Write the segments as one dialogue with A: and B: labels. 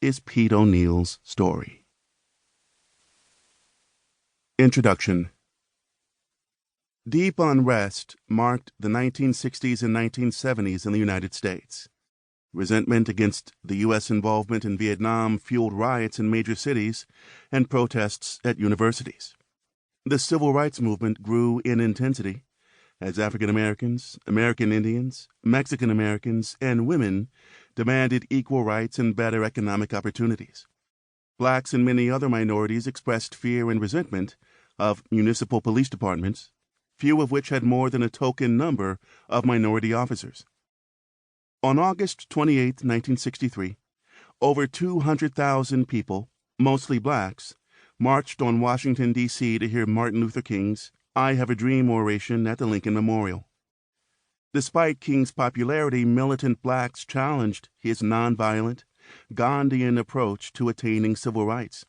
A: is Pete O'Neill's story. Introduction. Deep unrest marked the 1960s and 1970s in the United States. Resentment against the U.S. involvement in Vietnam fueled riots in major cities and protests at universities. The civil rights movement grew in intensity as African Americans, American Indians, Mexican Americans, and women demanded equal rights and better economic opportunities. Blacks and many other minorities expressed fear and resentment of municipal police departments, few of which had more than a token number of minority officers. On August 28, 1963, over 200,000 people, mostly blacks, marched on Washington, D.C. to hear Martin Luther King's I Have a Dream oration at the Lincoln Memorial. Despite King's popularity, militant blacks challenged his nonviolent, Gandhian approach to attaining civil rights.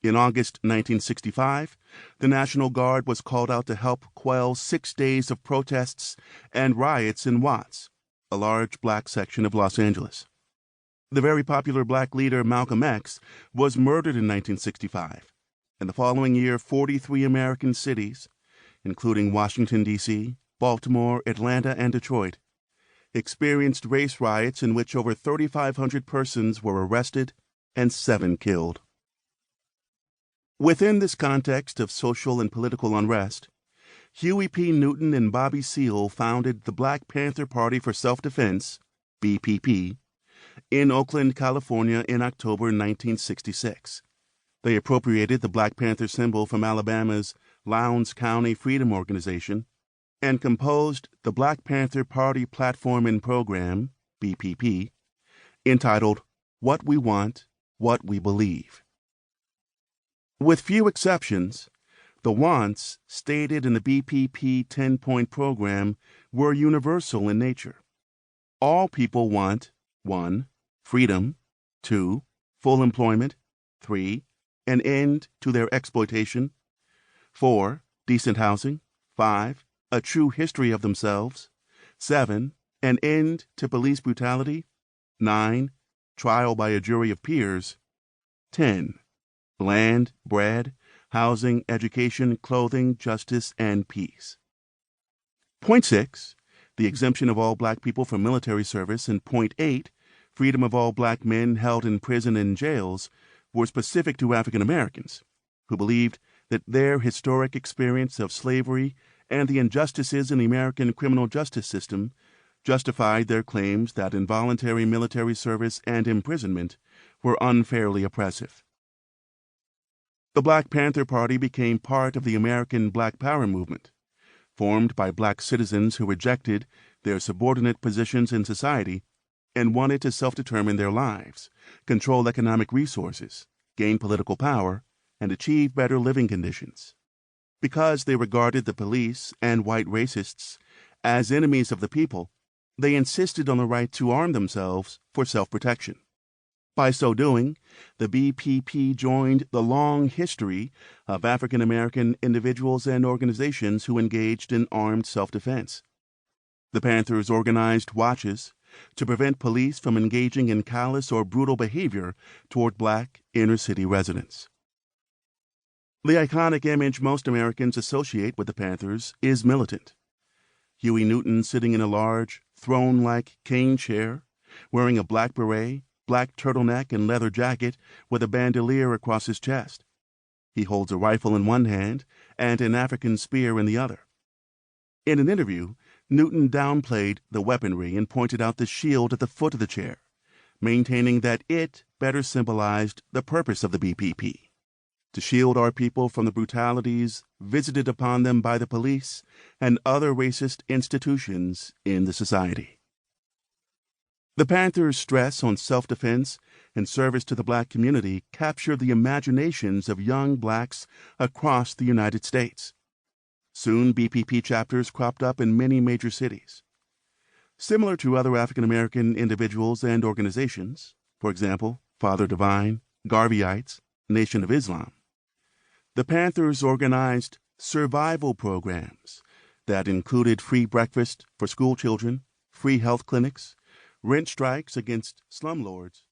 A: In August 1965, the National Guard was called out to help quell 6 days of protests and riots in Watts, a large black section of Los Angeles. The very popular black leader Malcolm X was murdered in 1965, and the following year 43 American cities, including Washington, D.C., Baltimore, Atlanta, and Detroit, experienced race riots in which over 3,500 persons were arrested and 7 killed. Within this context of social and political unrest, Huey P. Newton and Bobby Seale founded the Black Panther Party for Self-Defense, BPP, in Oakland, California in October 1966. They appropriated the Black Panther symbol from Alabama's Lowndes County Freedom Organization and composed the Black Panther Party Platform and Program, BPP, entitled What We Want, What We Believe. With few exceptions, the wants stated in the BPP 10-point program were universal in nature. All people want 1. Freedom, 2. Full employment, 3. An end to their exploitation, 4. Decent housing, 5. A true history of themselves, 7. An end to police brutality, 9. Trial by a jury of peers, 10. Land, bread, housing, education, clothing, justice, and peace. Point 6. The exemption of all black people from military service, and Point 8. Freedom of all black men held in prison and jails, were specific to African Americans, who believed that their historic experience of slavery and the injustices in the American criminal justice system justified their claims that involuntary military service and imprisonment were unfairly oppressive. The Black Panther Party became part of the American Black Power movement, formed by black citizens who rejected their subordinate positions in society and wanted to self-determine their lives, control economic resources, gain political power, and achieve better living conditions. Because they regarded the police and white racists as enemies of the people, they insisted on the right to arm themselves for self-protection. By so doing, the BPP joined the long history of African American individuals and organizations who engaged in armed self-defense. The Panthers organized watches to prevent police from engaging in callous or brutal behavior toward black inner-city residents. The iconic image most Americans associate with the Panthers is militant. Huey Newton sitting in a large, throne-like cane chair, wearing a black beret, black turtleneck, and leather jacket with a bandolier across his chest. He holds a rifle in one hand and an African spear in the other. In an interview, Newton downplayed the weaponry and pointed out the shield at the foot of the chair, maintaining that it better symbolized the purpose of the BPP: to shield our people from the brutalities visited upon them by the police and other racist institutions in the society. The Panthers' stress on self-defense and service to the black community captured the imaginations of young blacks across the United States. Soon, BPP chapters cropped up in many major cities. Similar to other African American individuals and organizations, for example, Father Divine, Garveyites, Nation of Islam, the Panthers organized survival programs that included free breakfast for school children, free health clinics, rent strikes against slumlords,